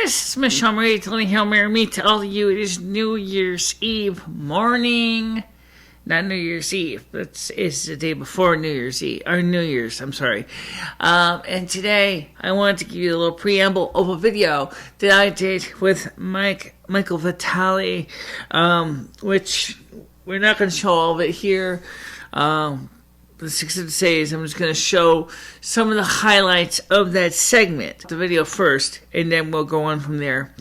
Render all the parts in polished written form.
guys, it's MicheleMarieDalene. Hail Mary me to all of you. It is New Year's Eve morning. Not New Year's Eve, but it's the day before New Year's Eve, or New Year's, I'm sorry. And today, I wanted to give you a little preamble of a video that I did with Michael Vitalle, which we're not going to show all of it here. The six of the days, I'm just going to show some of the highlights of that segment. The video first, and then we'll go on from there.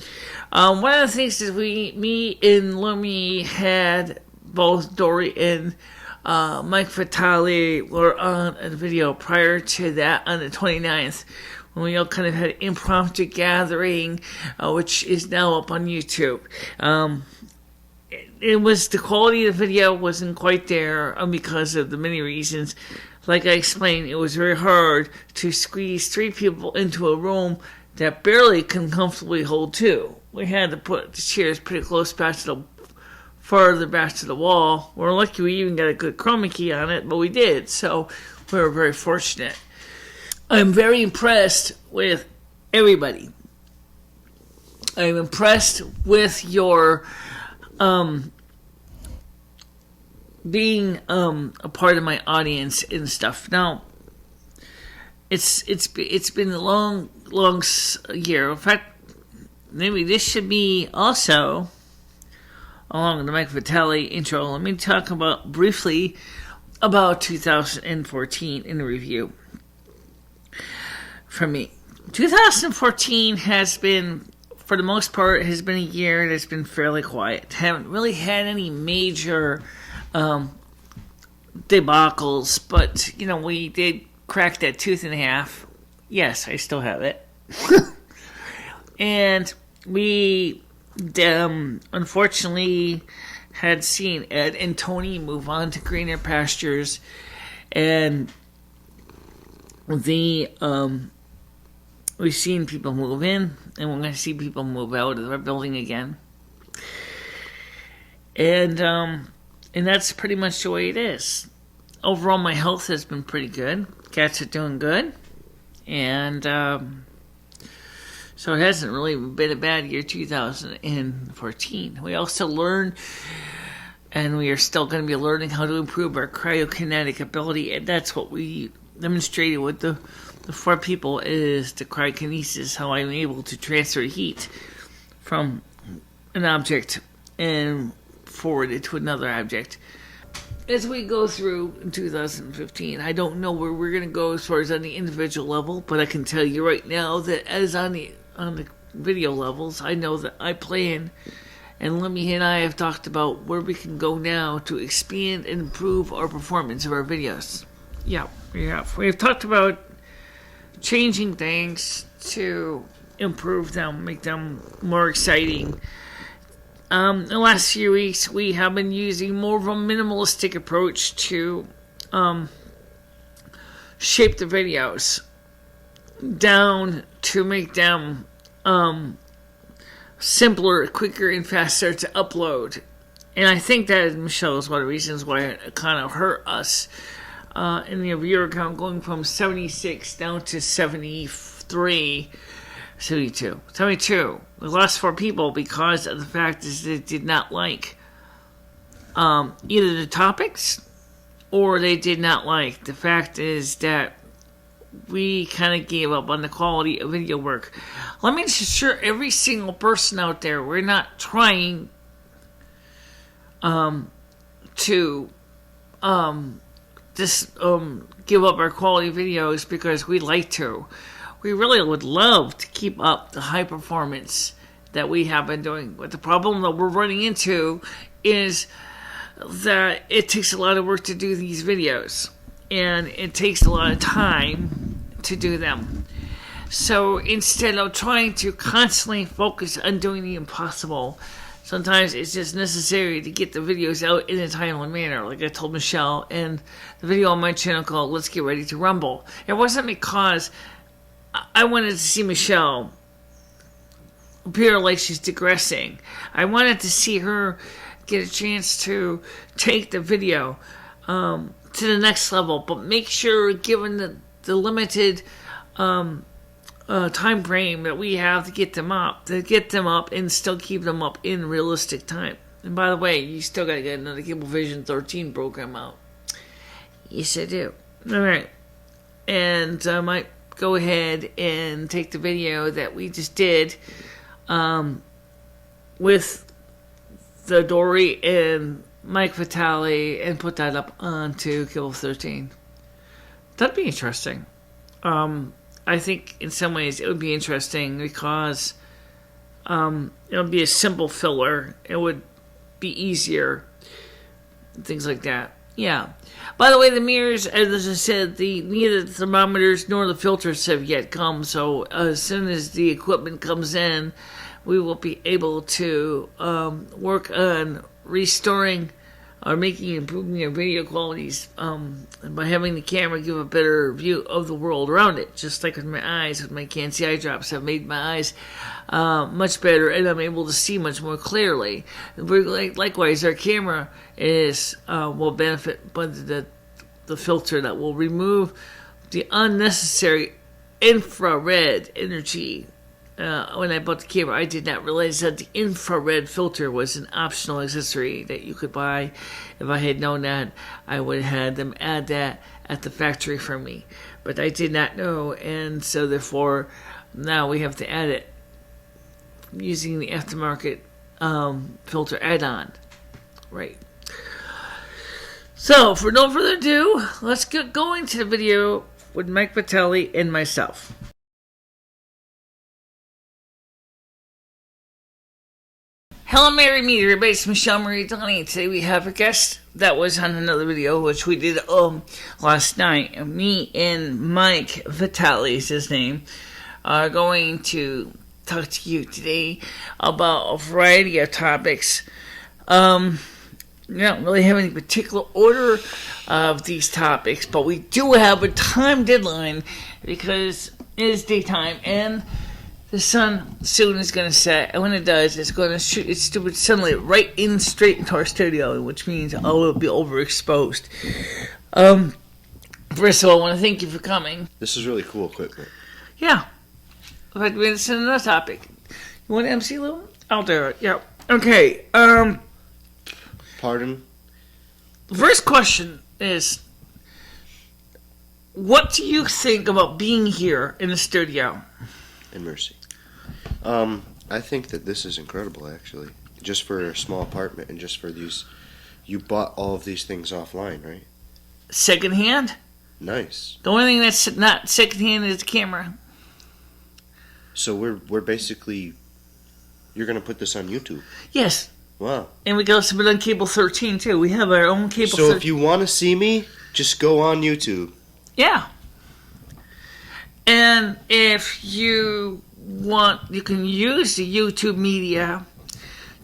One of the things is me and Lumi had both Dory and Mike Vitalle were on a video prior to that on the 29th, when we all kind of had an impromptu gathering, which is now up on YouTube. It was, the quality of the video wasn't quite there because of the many reasons. Like I explained, it was very hard to squeeze three people into a room that barely can comfortably hold two. We had to put the chairs pretty close back to the, farther back to the wall. We're lucky we even got a good chroma key on it, but we did, so we were very fortunate. I'm very impressed with everybody. I'm impressed with your being a part of my audience and stuff. Now, it's been a long year. In fact, maybe this should be also along with the Mike Vitalle intro. Let me talk briefly about 2014 in the review. For me, 2014 has been, for the most part, has been a year that's been fairly quiet. Haven't really had any major debacles, but, you know, we did crack that tooth in half. Yes, I still have it. And we, unfortunately, had seen Ed and Tony move on to greener pastures, and we've seen people move in, and we're going to see people move out of our building again. And that's pretty much the way it is. Overall, my health has been pretty good. Cats are doing good. And so it hasn't really been a bad year, 2014. We also learned, and we are still going to be learning how to improve our cryokinetic ability. And that's what we demonstrated with the four people, is the cryokinesis, how I'm able to transfer heat from an object and forward it to another object. As we go through in 2015, I don't know where we're going to go as far as on the individual level, but I can tell you right now that as on the video levels, I know that I plan, and Lemmy and I have talked about where we can go now to expand and improve our performance of our videos. Yeah, we've talked about changing things to improve them, make them more exciting. The last few weeks, we have been using more of a minimalistic approach to shape the videos down to make them simpler, quicker, and faster to upload. And I think that, Michele, is one of the reasons why it kind of hurt us in the viewer count, going from 76 down to 72. We lost 4 people because of the fact is they did not like either the topics, or they did not like the fact is that we kind of gave up on the quality of video work. Let me assure every single person out there, we're not trying to just give up our quality videos because we'd like to. We really would love to keep up the high performance that we have been doing. But the problem that we're running into is that it takes a lot of work to do these videos, and it takes a lot of time to do them. So instead of trying to constantly focus on doing the impossible, sometimes it's just necessary to get the videos out in a timely manner, like I told Michele in the video on my channel called Let's Get Ready to Rumble. It wasn't because I wanted to see Michele appear like she's digressing. I wanted to see her get a chance to take the video to the next level, but make sure, given the limited time frame that we have to get them up and still keep them up in realistic time. And by the way, you still got to get another Cablevision 13 program out. Yes, I do. All right. And I might go ahead and take the video that we just did with the Dory and Mike Vitalle and put that up onto Cable 13. That'd be interesting. I think in some ways it would be interesting because it would be a simple filler. It would be easier. Things like that. Yeah. By the way, the mirrors, as I said, neither the thermometers nor the filters have yet come. So as soon as the equipment comes in, we will be able to work on restoring or improving our video qualities by having the camera give a better view of the world around it. Just like with my eyes, with my Can-See eye drops, have made my eyes much better, and I'm able to see much more clearly. Likewise, our camera will benefit by the filter that will remove the unnecessary infrared energy. When I bought the camera, I did not realize that the infrared filter was an optional accessory that you could buy. If I had known that, I would have had them add that at the factory for me. But I did not know, and so therefore, now we have to add it using the aftermarket filter add-on. Right. So, for no further ado, let's get going to the video with Mike Vitalle and myself. Hello, Merry Meet, everybody. It's MicheleMarieDalene. Today we have a guest that was on another video, which we did last night. Me and Mike Vitalle is his name, are going to talk to you today about a variety of topics. We don't really have any particular order of these topics, but we do have a time deadline because it is daytime and the sun soon is going to set, and when it does, it's going to shoot its stupid sunlight straight into our studio, which means I will be overexposed. First of all, I want to thank you for coming. This is really cool equipment. Yeah. In fact, we're going to send another topic. You want to MC a little? I'll do it. Yeah. Okay. Pardon? The first question is, what do you think about being here in the studio? And mercy. I think that this is incredible, actually. Just for a small apartment and just for these, you bought all of these things offline, right? Secondhand? Nice. The only thing that's not secondhand is the camera. So we're basically, you're going to put this on YouTube? Yes. Wow. And we got submit on Cable 13 too. We have our own Cable 13. So if you want to see me, just go on YouTube. Yeah. And if you want, you can use the YouTube media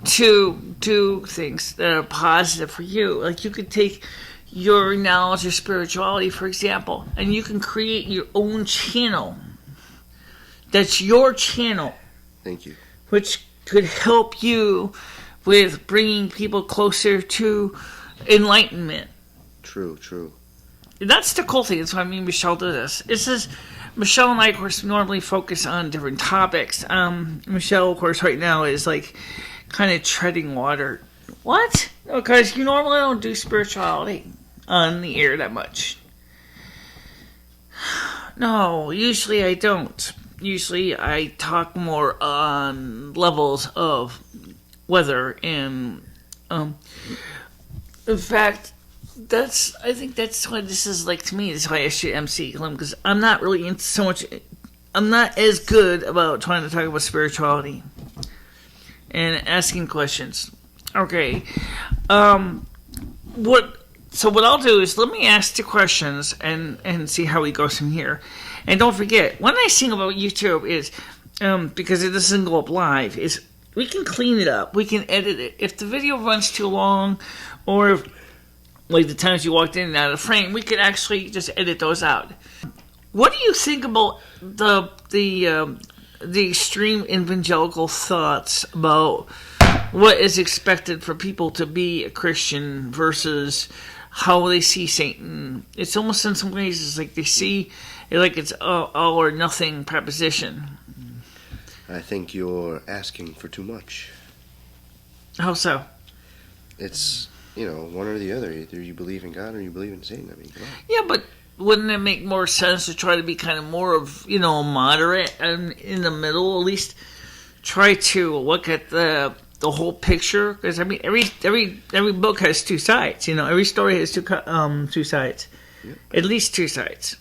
to do things that are positive for you. Like you could take your knowledge of spirituality, for example, and you can create your own channel. That's your channel. Thank you. Which could help you with bringing people closer to enlightenment. True, true. That's the cool thing. That's why me and Michele do this. This is Michele and I, of course, normally focus on different topics. Michele, of course, right now is like kind of treading water. What? Because you normally don't do spirituality on the air that much. No, usually I don't. Usually I talk more on levels of weather and, in fact, I think that's why this is like to me. That's why I should MC because I'm not really into so much. I'm not as good about trying to talk about spirituality and asking questions. Okay, what I'll do is let me ask the questions and see how we go from here. And don't forget, one nice thing about YouTube is because it doesn't go up live is we can clean it up. We can edit it. If the video runs too long, or if, like the times you walked in and out of the frame, we could actually just edit those out. What do you think about the extreme evangelical thoughts about what is expected for people to be a Christian versus how they see Satan. It's almost in some ways it's like they see it like it's all or nothing proposition. I think you're asking for too much. How so? It's, one or the other. Either you believe in God or you believe in Satan. I mean, come on. Yeah, but wouldn't it make more sense to try to be kind of more of, moderate and in the middle? At least try to look at the whole picture. Because, I mean, every book has two sides. Every story has two sides. Yep. At least two sides.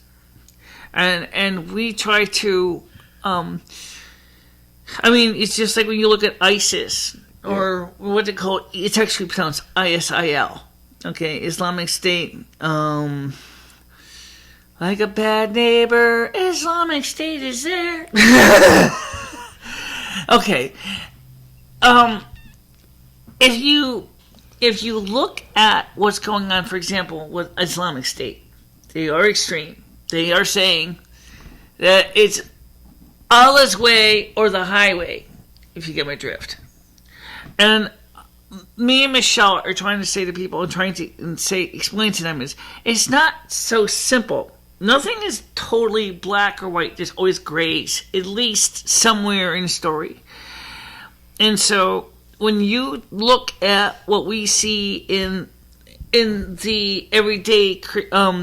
And we try to... it's just like when you look at ISIS, or what they call, it's actually pronounced ISIL, okay, Islamic State, like a bad neighbor, Islamic State is there. Okay, if you look at what's going on, for example, with Islamic State, they are extreme. They are saying that it's Allah's way or the highway, if you get my drift. And me and Michele are trying to say to people and trying to explain to them is it's not so simple. Nothing is totally black or white. There's always grays, at least somewhere in the story. And so when you look at what we see in the everyday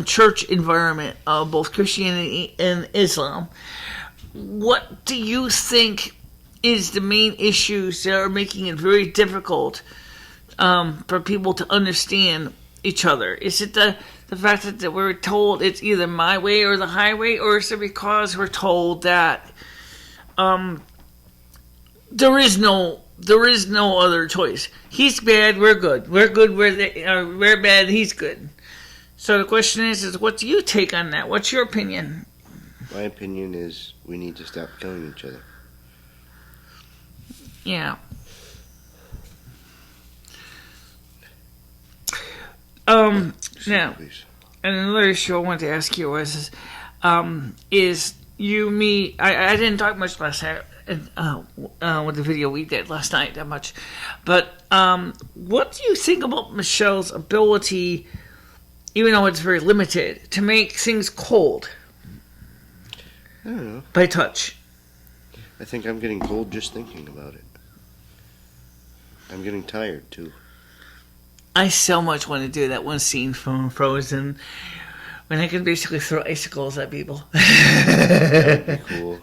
church environment of both Christianity and Islam, what do you think is the main issues that are making it very difficult for people to understand each other? Is it the fact that we're told it's either my way or the highway, or is it because we're told that there is no other choice? He's bad, we're good. We're good, we're bad, he's good. So the question is what do you take on that? What's your opinion? My opinion is we need to stop killing each other. Yeah. Now, and another issue I wanted to ask you was, is you, me, I didn't talk much last night with the video we did last night that much, but what do you think about Michele's ability, even though it's very limited, to make things cold? I don't know. By touch. I think I'm getting cold just thinking about it. I'm getting tired, too. I so much want to do that one scene from Frozen when I can basically throw icicles at people. That would be cool.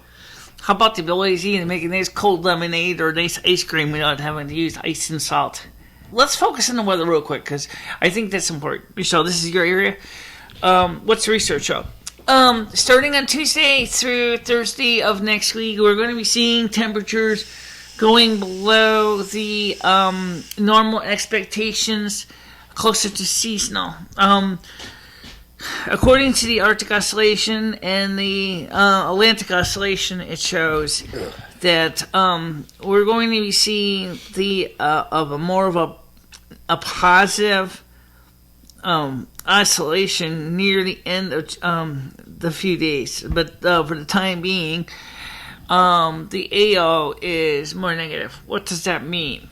How about the ability to eat and make a nice cold lemonade or nice ice cream without having to use ice and salt? Let's focus on the weather real quick, because I think that's important. Michele, this is your area. What's the research show? Starting on Tuesday through Thursday of next week, we're going to be seeing temperatures going below the normal expectations, closer to seasonal. According to the Arctic Oscillation and the Atlantic Oscillation, it shows that we're going to be seeing more of a positive oscillation near the end of the few days. But for the time being, the AO is more negative. What does that mean?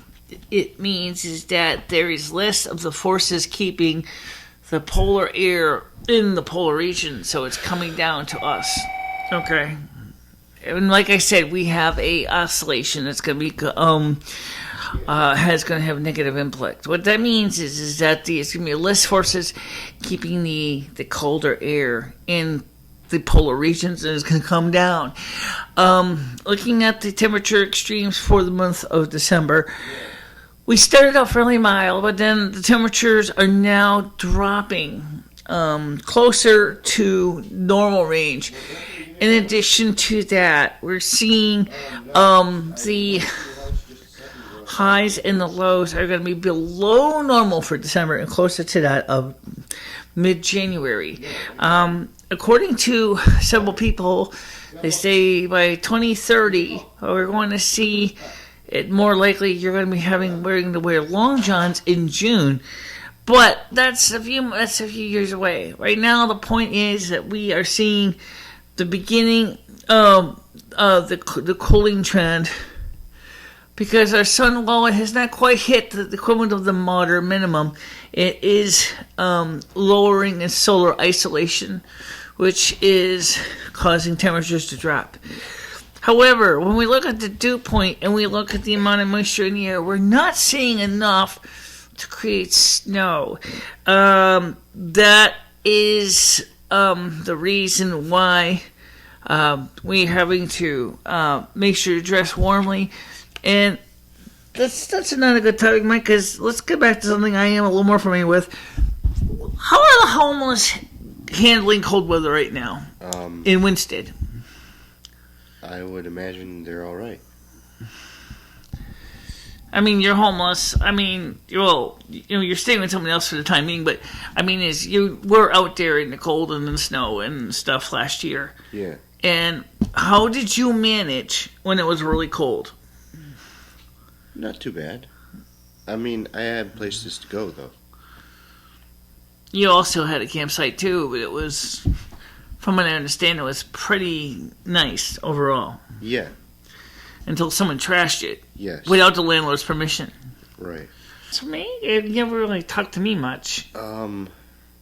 It means is that there is less of the forces keeping the polar air in the polar region, so it's coming down to us. Okay. And like I said, we have a oscillation that's going to be has going to have negative impact. What that means is that there's going to be less forces keeping the colder air in the polar regions, and it's going to come down. Looking at the temperature extremes for the month of December, we started out fairly mild, but then the temperatures are now dropping closer to normal range. In addition to that, we're seeing the highs and the lows are going to be below normal for December and closer to that of mid-January. According to several people, they say by 2030, we're going to see it more likely you're going to be wearing to wear long johns in June. But that's a few years away. Right now, the point is that we are seeing the beginning of the cooling trend because our sun, while it has not quite hit the equivalent of the moderate minimum, it is lowering its solar isolation, which is causing temperatures to drop. However, when we look at the dew point and we look at the amount of moisture in the air, we're not seeing enough to create snow. That is the reason why we're having to make sure to dress warmly. And that's not a good topic, Mike, because let's get back to something I am a little more familiar with. How are the homeless handling cold weather right now in Winsted? I would imagine they're all right. I mean, you're homeless. I mean, you're staying with someone else for the time being, but I mean, you were out there in the cold and the snow and stuff last year. Yeah. And how did you manage when it was really cold? Not too bad. I mean, I had places to go, though. You also had a campsite, too, but it was, from what I understand, it was pretty nice overall. Yeah. Until someone trashed it. Yes. Without the landlord's permission. Right. So me, you never really talked to me much.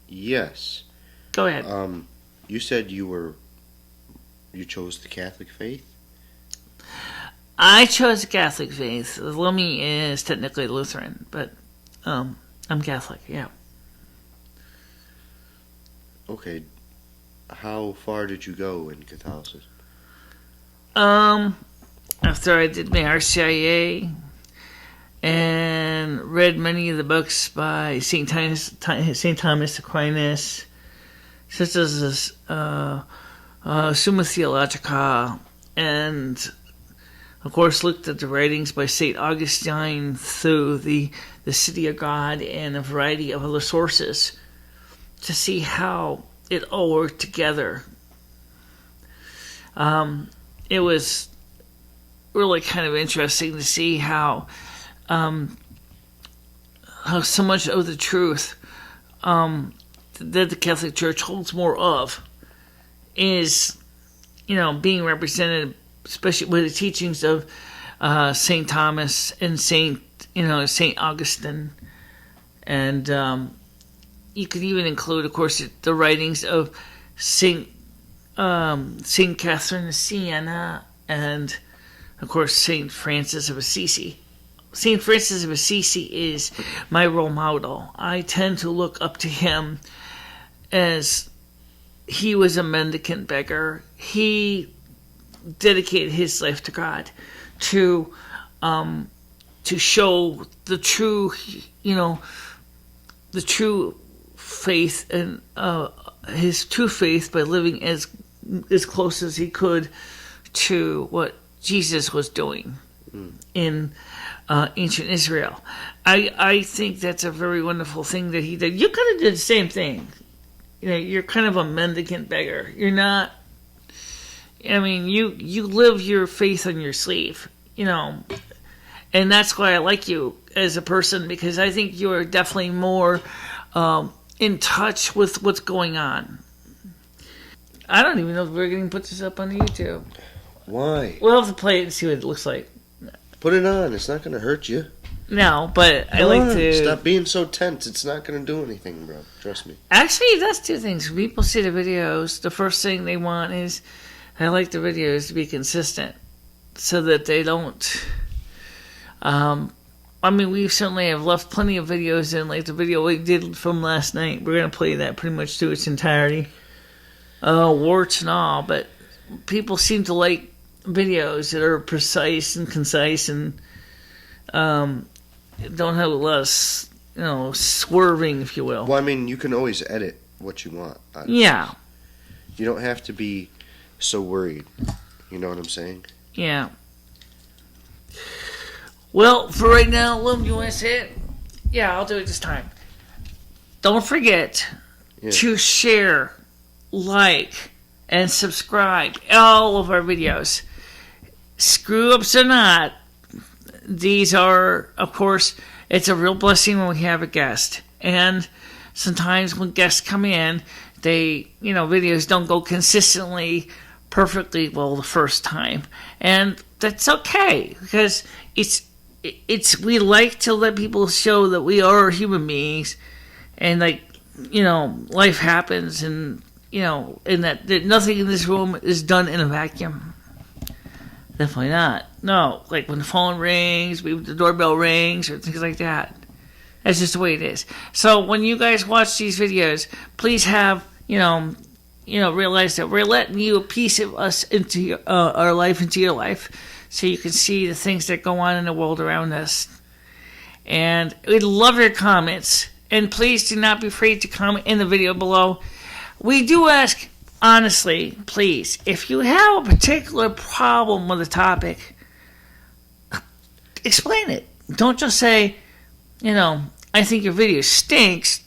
Yes. Go ahead. You said you chose the Catholic faith? I chose the Catholic faith. Lummi is technically Lutheran, but I'm Catholic, yeah. Okay. How far did you go in Catholicism? After I did my RCIA and read many of the books by St. Thomas Aquinas, such as Summa Theologica, and of course looked at the writings by St. Augustine through the City of God and a variety of other sources to see how it all worked together. It was really kind of interesting to see how so much of the truth that the Catholic Church holds more of is, being represented, especially with the teachings of St. Thomas and St. Augustine, and you could even include, of course, the writings of St. Catherine of Siena and, of course, St. Francis of Assisi. St. Francis of Assisi is my role model. I tend to look up to him as he was a mendicant beggar. He dedicated his life to God to show the true, the true faith and his true faith by living as close as he could to what Jesus was doing in ancient Israel. I think that's a very wonderful thing that he did. You could have did the same thing. You're kind of a mendicant beggar. You're not. I mean, you live your faith on your sleeve, and that's why I like you as a person, because I think you are definitely more in touch with what's going on. I don't even know if we're going to put this up on YouTube. Why? We'll have to play it and see what it looks like. Put it on. It's not going to hurt you. No, but I like to... Stop being so tense. It's not going to do anything, bro. Trust me. Actually, it does two things. When people see the videos, the first thing they want is... I like the videos to be consistent so that they don't... I mean, we certainly have left plenty of videos in, like the video we did from last night. We're going to play that pretty much to its entirety. Warts and all, but people seem to like videos that are precise and concise and don't have a lot of, swerving, if you will. Well, I mean, you can always edit what you want. Yeah. You don't have to be so worried. You know what I'm saying? Yeah. Well, for right now, Lum, you want to say it? Yeah, I'll do it this time. Don't forget to share, like, and subscribe all of our videos. Screw-ups or not, these are, of course, it's a real blessing when we have a guest. And sometimes when guests come in, they, videos don't go consistently perfectly well the first time. And that's okay, because it's we like to let people show that we are human beings, and like, you know, life happens, and you know, and that nothing in this room is done in a vacuum. Definitely not. No, like when the phone rings, the doorbell rings, or things like that. That's just the way it is. So when you guys watch these videos, please have, realize that we're letting you a piece of us into our life, into your life, so you can see the things that go on in the world around us. And we'd love your comments. And please do not be afraid to comment in the video below. We do ask, honestly, please, if you have a particular problem with a topic, explain it. Don't just say, I think your video stinks.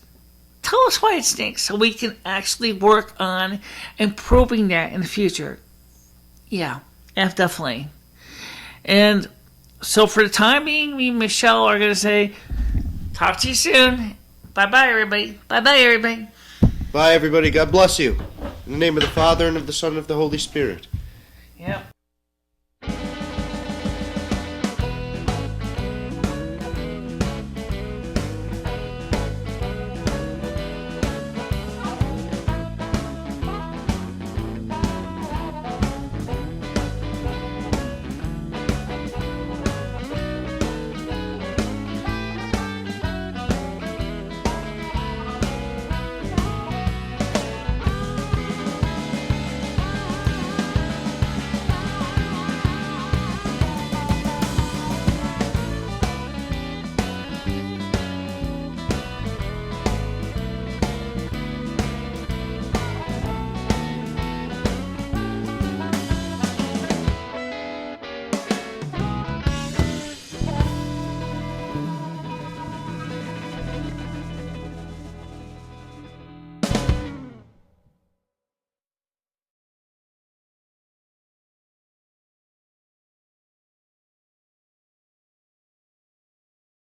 Tell us why it stinks so we can actually work on improving that in the future. Yeah, definitely. And so for the time being, me and Michele are going to say, talk to you soon. Bye-bye, everybody. Bye-bye, everybody. Bye, everybody. God bless you. In the name of the Father, and of the Son, and of the Holy Spirit. Yep.